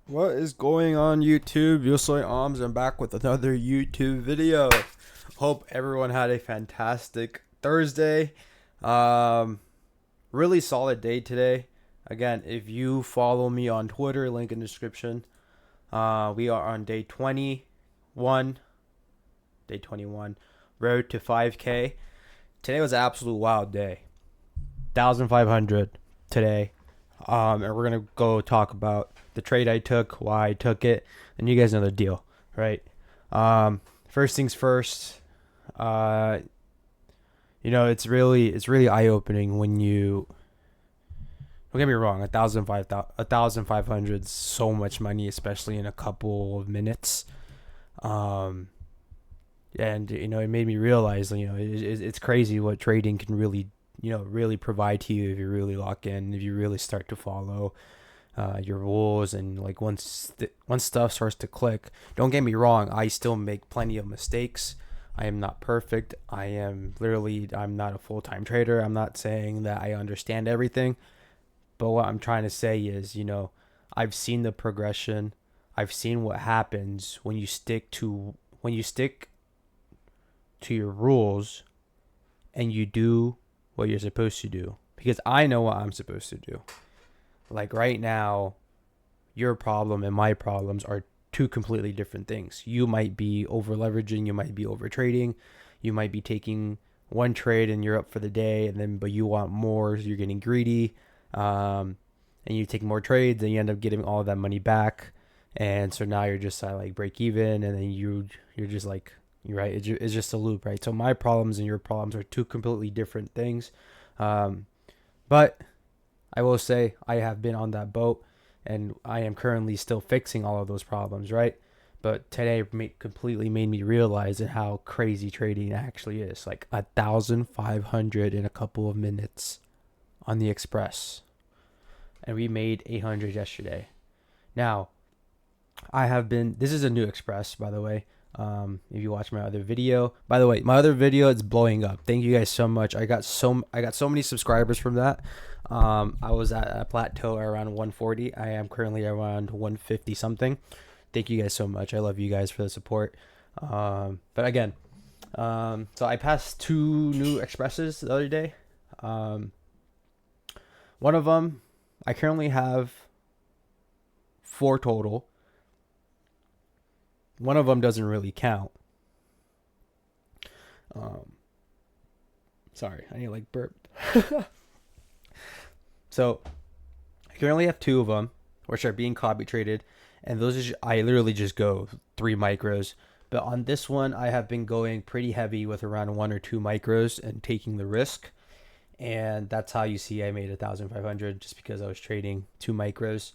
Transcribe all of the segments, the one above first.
What is going on YouTube? Yo soy Arms. I'm back with another YouTube video. Hope everyone had a fantastic Thursday. Um, really solid day today. Again, if you follow me on Twitter, link in description. We are on day 21. Day 21. Road to 5K. Today was an absolute wild day. 1,500 today. And we're gonna go talk about the trade I took, why I took it, and you guys know the deal, right? First things first. Uh, it's really eye opening when you. Don't get me wrong, 1,500 is so much money, especially in a couple of minutes. Um, and it made me realize, it's crazy what trading can really provide to you if you really lock in, if you really start to follow your rules, and like once stuff starts to click. Don't get me wrong, I still make plenty of mistakes. I am not perfect. I'm not a full-time trader. I'm not saying that I understand everything, but what I'm trying to say is, I've seen the progression. I've seen what happens when you stick to your rules and you do what you're supposed to do, because I know what I'm supposed to do. Like right now, your problem and my problems are two completely different things. You might be over leveraging, you might be over trading, you might be taking one trade and you're up for the day, and then but you want more, so you're getting greedy, and you take more trades and you end up getting all of that money back, and so now you're just at like break even, and then you're just like you're right. It's just a loop, right? So my problems and your problems are two completely different things, um, but I will say I have been on that boat, and I am currently still fixing all of those problems, right? But today completely made me realize how crazy trading actually is. Like 1,500 in a couple of minutes on the Express, and we made 800 yesterday. Now, I have been. This is a new Express, by the way. If you watch my other video, by the way, my other video is blowing up. Thank you guys so much. I got so many subscribers from that. I was at a plateau around 140. I am currently around 150 something. Thank you guys so much. I love you guys for the support. But again, so I passed two new Expresses the other day. Um, One of them, I currently have four total. One of them doesn't really count. Um, Sorry, I need to like burp. So I currently have two of them, which are being copy traded, and I literally just go 3 micros. But on this one, I have been going pretty heavy with around 1 or 2 micros and taking the risk, and that's how you see I made 1,500 just because I was trading 2 micros.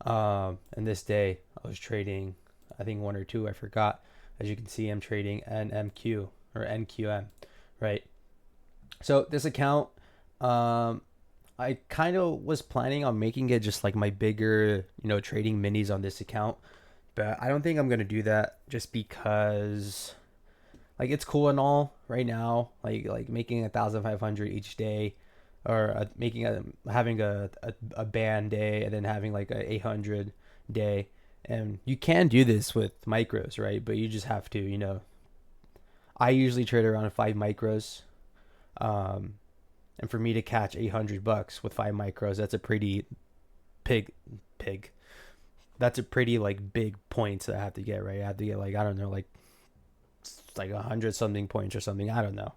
And this day I was trading, I think 1 or 2, I forgot. As you can see, I'm trading NMQ or NQM, right? So this account, um, I kind of was planning on making it just like my bigger, trading minis on this account, but I don't think I'm gonna do that just because like it's cool and all right now, like making 1,500 each day, or making a having a band day and then having like a 800 day, and you can do this with micros, right? But you just have to, I usually trade around 5 micros. Um, and for me to catch $800 with 5 micros, that's a pretty pig pig. That's a pretty like big points that I have to get, right. I have to get like, I don't know, like 100 something points or something. I don't know,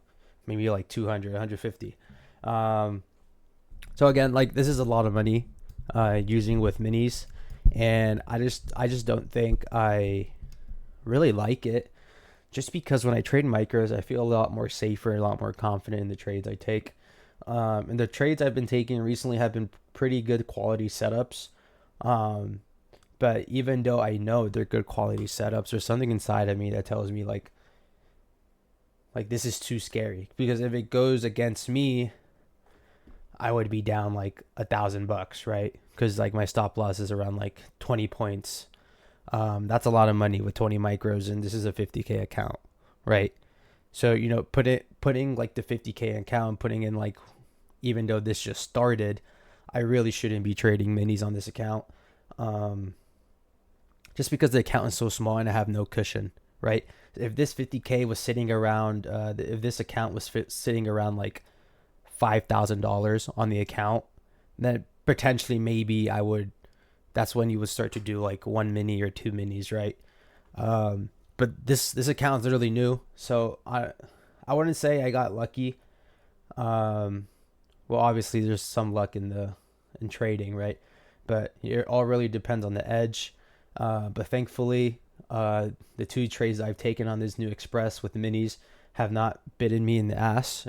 maybe like 200, 150. Um, so again, like this is a lot of money, using with minis, and I just don't think I really like it. Just because when I trade micros, I feel a lot more safer, a lot more confident in the trades I take. And the trades I've been taking recently have been pretty good quality setups. Um, but even though I know they're good quality setups, there's something inside of me that tells me like this is too scary, because if it goes against me, I would be down like $1,000, right? Because like my stop loss is around like 20 points. That's a lot of money with 20 micros, and this is a 50K account, right? So putting like the 50K account, putting in like, even though this just started, I really shouldn't be trading minis on this account. Um, just because the account is so small and I have no cushion, right? If this 50K was sitting around, if this account was sitting around like $5,000 on the account, then potentially maybe I would. That's when you would start to do like one mini or two minis, right? But this account is literally new, so I wouldn't say I got lucky. Um, well, obviously there's some luck in trading, right? But it all really depends on the edge. But thankfully, the two trades I've taken on this new Express with the minis have not bitten me in the ass,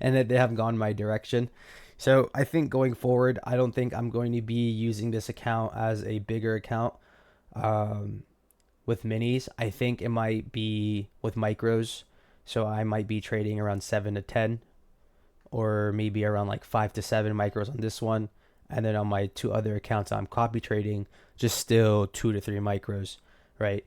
and that they have gone my direction. So I think going forward, I don't think I'm going to be using this account as a bigger account um, with minis. I think it might be with micros. So I might be trading around 7 to 10, or maybe around like 5 to 7 micros on this one. And then on my two other accounts, I'm copy trading just still 2 to 3 micros, right?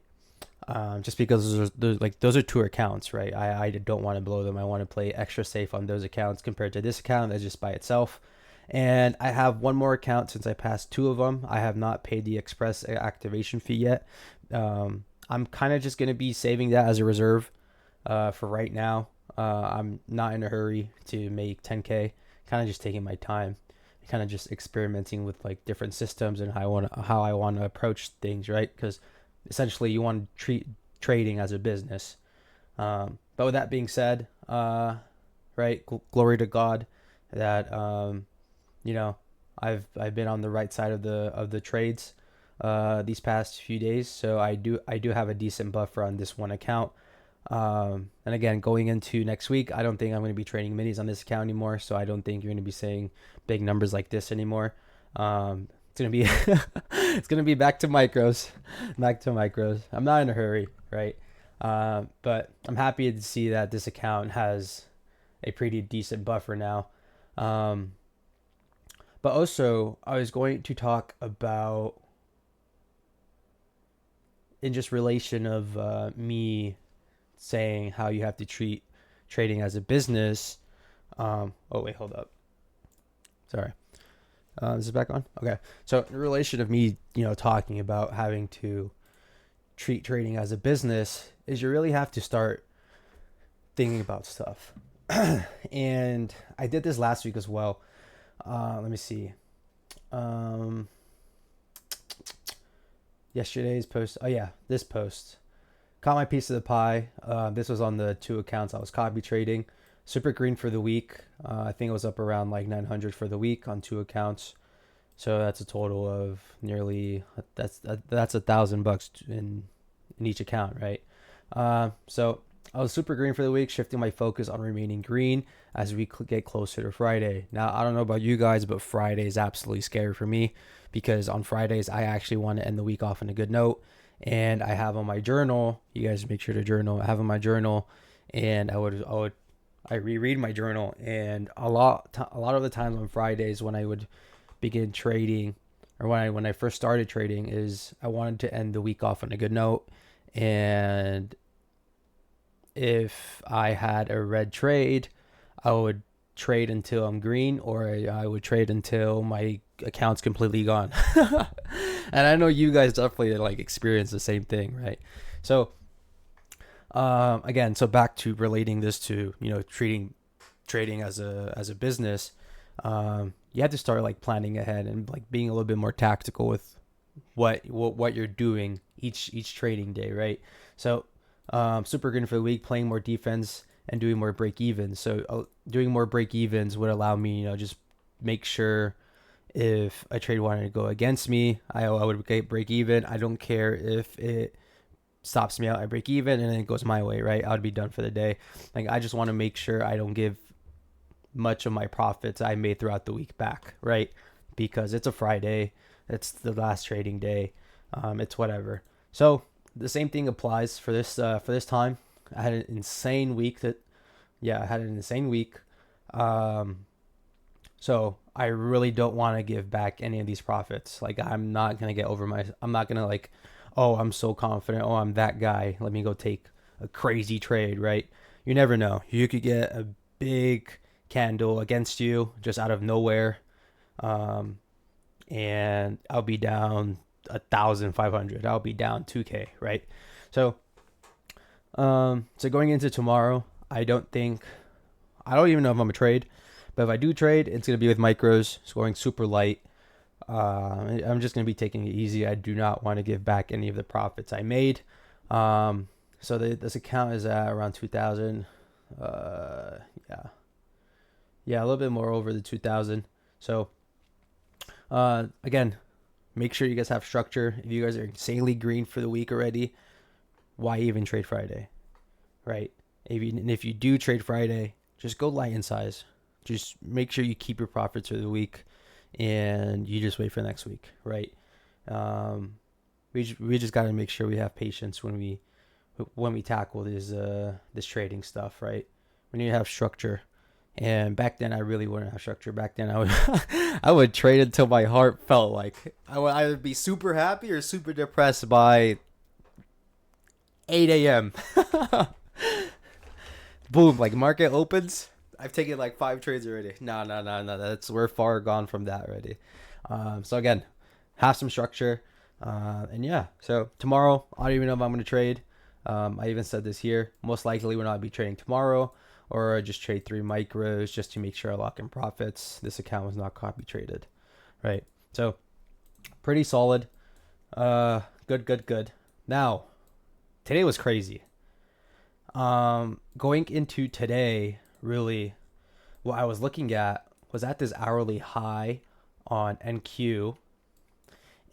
Just because those are two accounts, right? I don't want to blow them. I want to play extra safe on those accounts compared to this account that's just by itself. And I have one more account since I passed two of them. I have not paid the Express activation fee yet. I'm kind of just going to be saving that as a reserve for right now. I'm not in a hurry to make 10K. Kind of just taking my time, kind of just experimenting with like different systems and how I want to approach things, right? Because essentially you want to treat trading as a business. But with that being said, right, glory to God that you know I've been on the right side of the trades these past few days, so I do have a decent buffer on this one account. And again, going into next week, I don't think I'm going to be trading minis on this account anymore. So I don't think you're going to be saying big numbers like this anymore. It's going to be it's going to be back to micros, back to micros. I'm not in a hurry, right? But I'm happy to see that this account has a pretty decent buffer now. Um, but also, I was going to talk about in just relation of me saying how you have to treat trading as a business. Oh wait, hold up. Sorry. Is it back on? Okay. So in relation of me, talking about having to treat trading as a business, is you really have to start thinking about stuff. And I did this last week as well. Let me see. Um, Yesterday's post. Oh yeah, this post. Caught my piece of the pie. This was on the two accounts I was copy trading. Super green for the week. I think it was up around like 900 for the week on two accounts. So that's a total of nearly that's $1,000 in each account, right? So I was super green for the week, shifting my focus on remaining green as we get closer to Friday. Now I don't know about you guys, but Friday is absolutely scary for me because on Fridays I actually want to end the week off on a good note. And I have on my journal. You guys make sure to journal. I have on my journal, and I reread my journal, and a lot of the times on Fridays when I would begin trading, or when I first started trading, is I wanted to end the week off on a good note. And if I had a red trade, I would trade until I'm green, or I would trade until my account's completely gone. And I know you guys definitely like experience the same thing, right? So again, so back to relating this to treating trading as a business. You have to start like planning ahead and like being a little bit more tactical with what you're doing each trading day, right? So super good for the week, playing more defense and doing more break evens. So doing more break evens would allow me, just make sure if a trade wanted to go against me, I would get break even. I don't care if it stops me out, I break even, and then it goes my way, right? I would be done for the day. Like I just want to make sure I don't give much of my profits I made throughout the week back, right? Because it's a Friday, it's the last trading day, it's whatever. So the same thing applies for this time. I had an insane week. I had an insane week. So I really don't want to give back any of these profits. Like I'm not gonna get over I'm not gonna like, oh, I'm so confident. Oh, I'm that guy. Let me go take a crazy trade, right? You never know. You could get a big candle against you just out of nowhere, and I'll be down 1,500. I'll be down 2K, right? So, so going into tomorrow, I don't even know if I'm gonna trade, but if I do trade, it's gonna be with micros, scoring super light. I'm just gonna be taking it easy. I do not want to give back any of the profits I made. So this account is at around 2,000. Uh, yeah, yeah, a little bit more over the 2,000. So, again, make sure you guys have structure. If you guys are insanely green for the week already, why even trade Friday, right? If you do trade Friday, just go light in size. Just make sure you keep your profits for the week, and you just wait for next week, right? Um, we just got to make sure we have patience when we tackle this trading stuff, right? We need to have structure. And back then, I really wouldn't have structure. Back then, I would I would trade until my heart felt like I would either be super happy or super depressed by 8 a.m. Boom, like market opens. I've taken like 5 trades already. No, no, no, no. We're far gone from that already. So again, have some structure. And yeah, so tomorrow, I don't even know if I'm going to trade. I even said this here. Most likely, we'll not be trading tomorrow, or just trade 3 micros just to make sure I lock in profits. This account was not copy traded, right? So pretty solid. Good, good, good. Now, today was crazy. Going into today, really, what I was looking at was at this hourly high on NQ.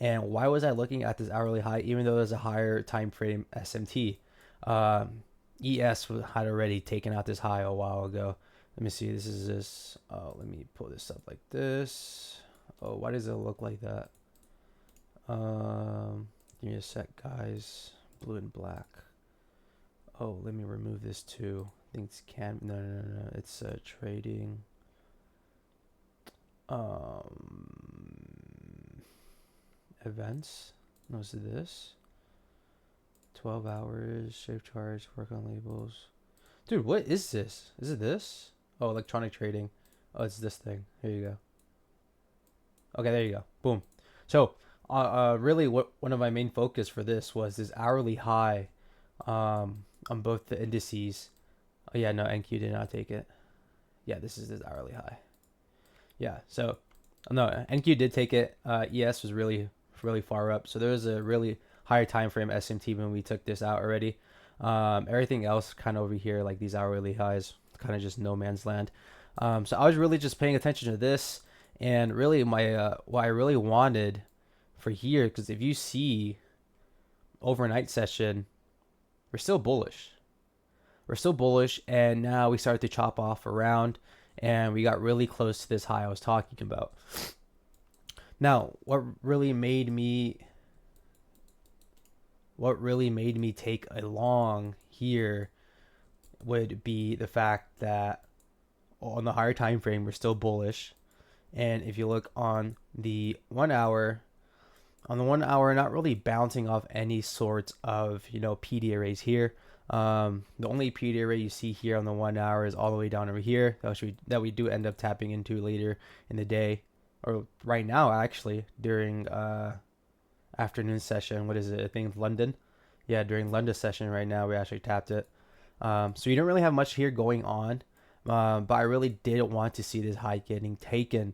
And why was I looking at this hourly high, even though there's a higher time frame SMT? ES had already taken out this high a while ago. Let me see. This is this. Oh, let me pull this up like this. Oh, why does it look like that? Give me a sec, guys. Blue and black. Oh, let me remove this too. I think it's no, no, no, no. It's trading. Events. No, is it this? 12 hours, shape charts, work on labels. Dude, what is this? Is it this? Oh, electronic trading. Oh, it's this thing. Here you go. Okay, there you go. Boom. So, really, what one of my main focus for this was this hourly high, on both the indices. Oh yeah, no, NQ did not take it. Yeah, this is this hourly high. Yeah, so no, NQ did take it. ES was really far up, so there was a really higher time frame SMT when we took this out already. Everything else kind of over here, like these hourly highs, kind of just no man's land. So I was really just paying attention to this, and really my what I really wanted for here, because if you see overnight session, we're still bullish. We're still bullish, and now we started to chop off around, and we got really close to this high I was talking about. Now, what really made me take a long here would be the fact that on the higher time frame we're still bullish, and if you look on the 1 hour, not really bouncing off any sorts of PD arrays here. The only PD array you see here on the 1 hour is all the way down over here that we do end up tapping into later in the day, or right now actually during afternoon session. What is it? I think London. Yeah, during London session right now we actually tapped it. So you don't really have much here going on, but I really didn't want to see this high getting taken.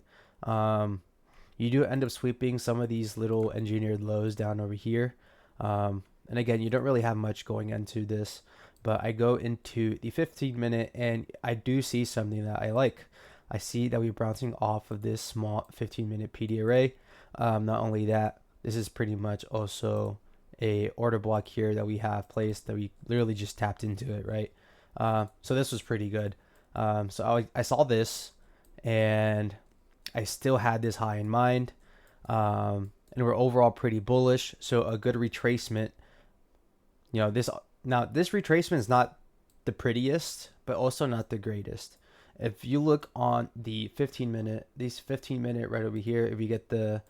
You do end up sweeping some of these little engineered lows down over here. And again, you don't really have much going into this, but I go into the 15-minute and I do see something that I like. I see that we're bouncing off of this small 15-minute PD array. Not only that, this is pretty much also a order block here that we have placed that we literally just tapped into it, right? So this was pretty good. So I saw this and I still had this high in mind. And we're overall pretty bullish. So a good retracement, this retracement is not the prettiest, but also not the greatest. If you look on the 15-minute, these 15-minute right over here, if you get the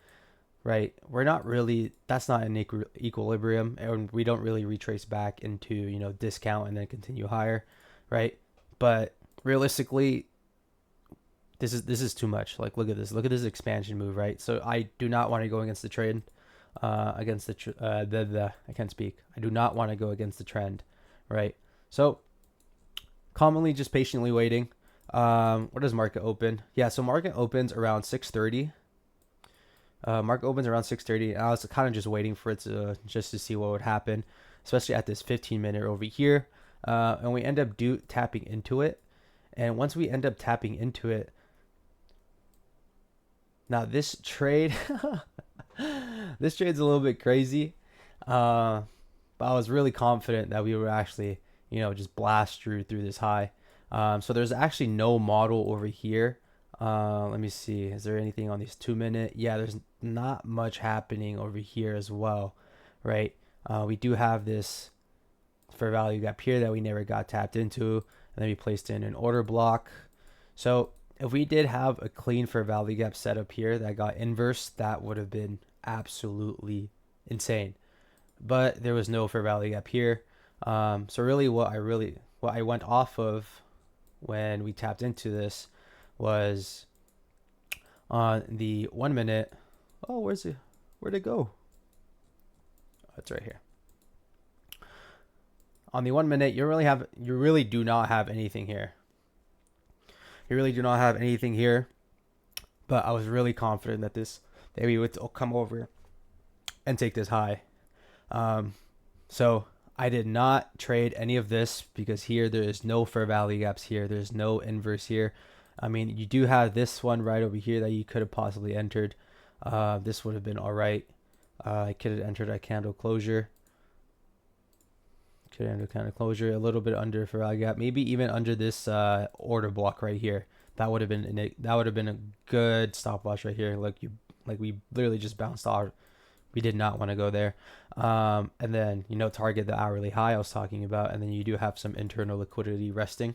right, we're not really, that's not an equilibrium, and we don't really retrace back into, discount and then continue higher, right? But realistically, this is too much. Like, look at this expansion move, right? So I do not want to go against the trend. against I can't speak. I do not want to go against the trend, right? So commonly just patiently waiting. What does market open? Yeah, so market opens around 6:30. Market opens around 6:30. I was kind of just waiting for it to just to see what would happen, especially at this 15-minute over here. And we end up tapping into it. And once we end up tapping into it, now this trade, this trade's a little bit crazy. Uh, but I was really confident that we would actually, just blast through this high. So there's actually no model over here. Let me see. Is there anything on these 2 minute? Yeah, there's not much happening over here as well, right? We do have this fair value gap here that we never got tapped into, and then we placed in an order block. So if we did have a clean fair value gap setup here that got inverse, that would have been absolutely insane. But there was no fair value gap here. So really, what I went off of when we tapped into this was on the 1 minute. Oh, where'd it go? Oh, it's right here. On the 1 minute, you really do not have anything here. You really do not have anything here. But I was really confident that we would come over and take this high. So I did not trade any of this because here there is no fair value gaps here. There's no inverse here. I mean, you do have this one right over here that you could have possibly entered. This would have been all right. I could have entered a candle closure. Could enter candle closure a little bit under fair value gap, maybe even under this order block right here. That would have been a good stop loss right here. Like we literally just bounced off. We did not want to go there. And then target the hourly high I was talking about, and then you do have some internal liquidity resting.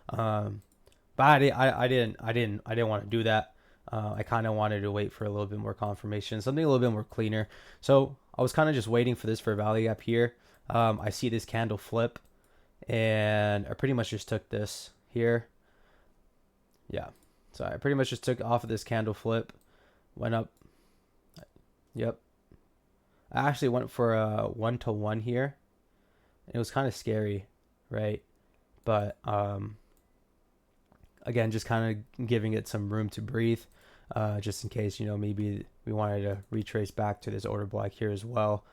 But I didn't want to do that. I kind of wanted to wait for a little bit more confirmation, something a little bit more cleaner. So I was kind of just waiting for this fair value gap here. I see this candle flip, and I pretty much just took this here. Yeah, so I pretty much just took off of this candle flip, went up. Yep, I actually went for a 1-to-1 here. It was kind of scary, right? But again, just kind of giving it some room to breathe, just in case maybe we wanted to retrace back to this order block here as well.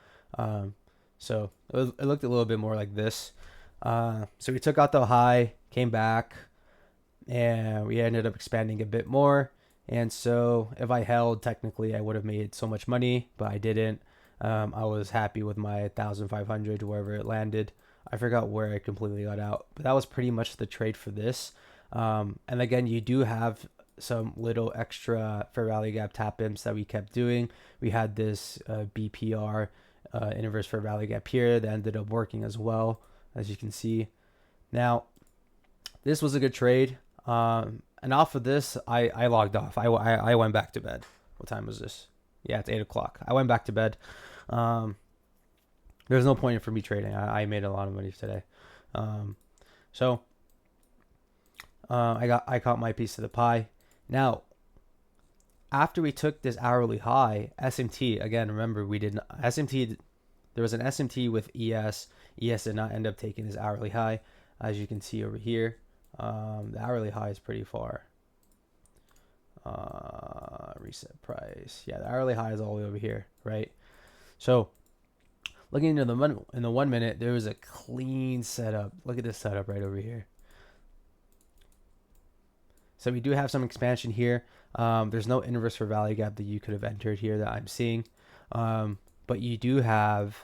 So it looked a little bit more like this. So we took out the high, came back, and we ended up expanding a bit more. And so if I held, technically I would have made so much money, but I didn't. I was happy with my 1,500 wherever it landed. I forgot where I completely got out, but that was pretty much the trade for this. And again, you do have some little extra fair value gap tap imps that we kept doing. We had this BPR inverse fair value gap here that ended up working as well, as you can see. Now, this was a good trade. And off of this, I logged off. I went back to bed. What time was this? Yeah, it's 8 o'clock. I went back to bed. There's no point for me trading. I made a lot of money today. So I caught my piece of the pie. Now, after we took this hourly high, SMT, again, remember we did not, SMT, there was an SMT with ES. ES did not end up taking this hourly high, as you can see over here. The hourly high is pretty far. Reset price. Yeah, the hourly high is all the way over here, right? So looking into in the 1 minute, there was a clean setup. Look at this setup right over here. So we do have some expansion here. There's no inverse fair value gap that you could have entered here that I'm seeing. But you do have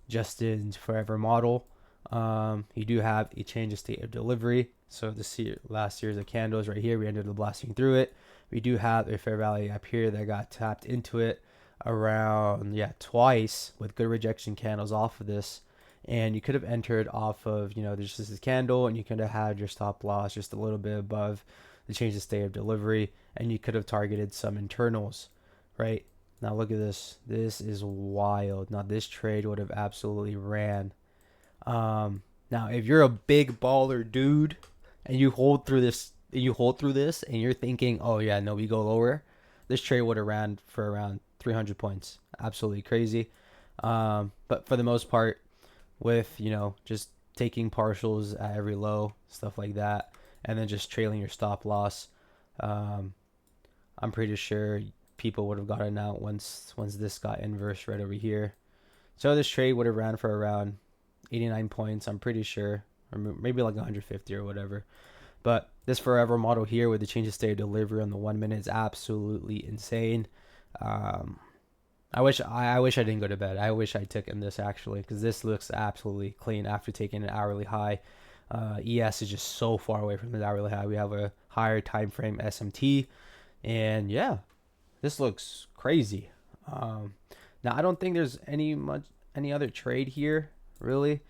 Justin's forever model. You do have a change of state of delivery. So last series of candles right here, we ended up blasting through it. We do have a fair value gap here that got tapped into it around, twice with good rejection candles off of this. And you could have entered off of, there's just this candle, and you could have had your stop loss just a little bit above the change of state of delivery, and you could have targeted some internals, right? Now look at this. This is wild. Now this trade would have absolutely ran. Now if you're a big baller dude and you hold through this and you're thinking, oh yeah, no, we go lower, this trade would have ran for around 300 points. Absolutely crazy. But for the most part, with, just taking partials at every low, stuff like that, and then just trailing your stop loss, um, I'm pretty sure people would have gotten out once this got inverse right over here. So this trade would have ran for around 89 points, I'm pretty sure, or maybe like 150 or whatever. But this forever model here with the change of state of delivery on the 1 minute is absolutely insane. Um, I wish I didn't go to bed. I wish I took in this actually, because this looks absolutely clean after taking an hourly high. ES is just so far away from the hourly high. We have a higher time frame SMT, and yeah, this looks crazy. Now I don't think there's any other trade here really.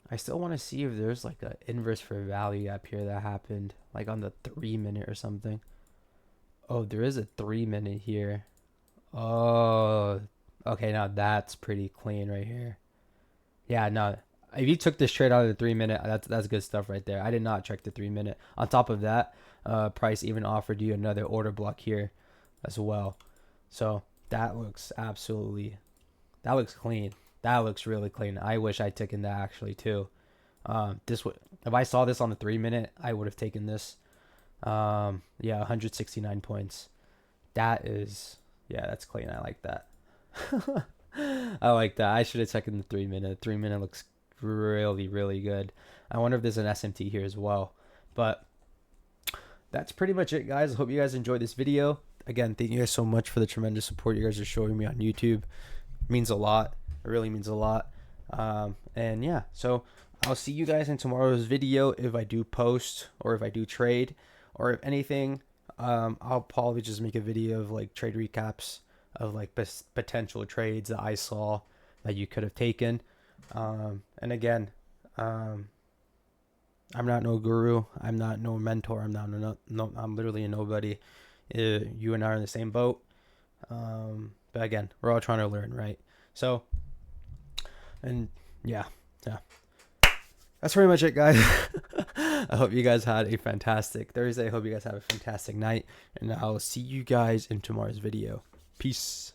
I still want to see if there's like a inverse for value up here that happened like on the 3 minute or something. Oh, there is a 3 minute here. Oh, okay. Now that's pretty clean right here. Yeah, no. If you took this trade out of the 3 minute, that's good stuff right there. I did not check the 3 minute. On top of that, price even offered you another order block here as well. So that looks clean. That looks really clean. I wish I'd taken that actually too. If I saw this on the 3 minute, I would have taken this. Yeah, 169 points. That's clean. I like that. I like that. I should have taken the 3 minute. 3 minute looks really, really good. I wonder if there's an SMT here as well. But that's pretty much it, guys. I hope you guys enjoyed this video. Again, thank you guys so much for the tremendous support you guys are showing me on YouTube. It means a lot. It really means a lot. And yeah, so I'll see you guys in tomorrow's video if I do post or if I do trade or if anything. I'll probably just make a video of like trade recaps of like potential trades that I saw that you could have taken. And again, I'm not no guru. I'm not no mentor. I'm not no. I'm literally a nobody. You and I are in the same boat. But again, we're all trying to learn, right? So, and yeah. That's pretty much it, guys. I hope you guys had a fantastic Thursday. I hope you guys have a fantastic night. And I'll see you guys in tomorrow's video. Peace.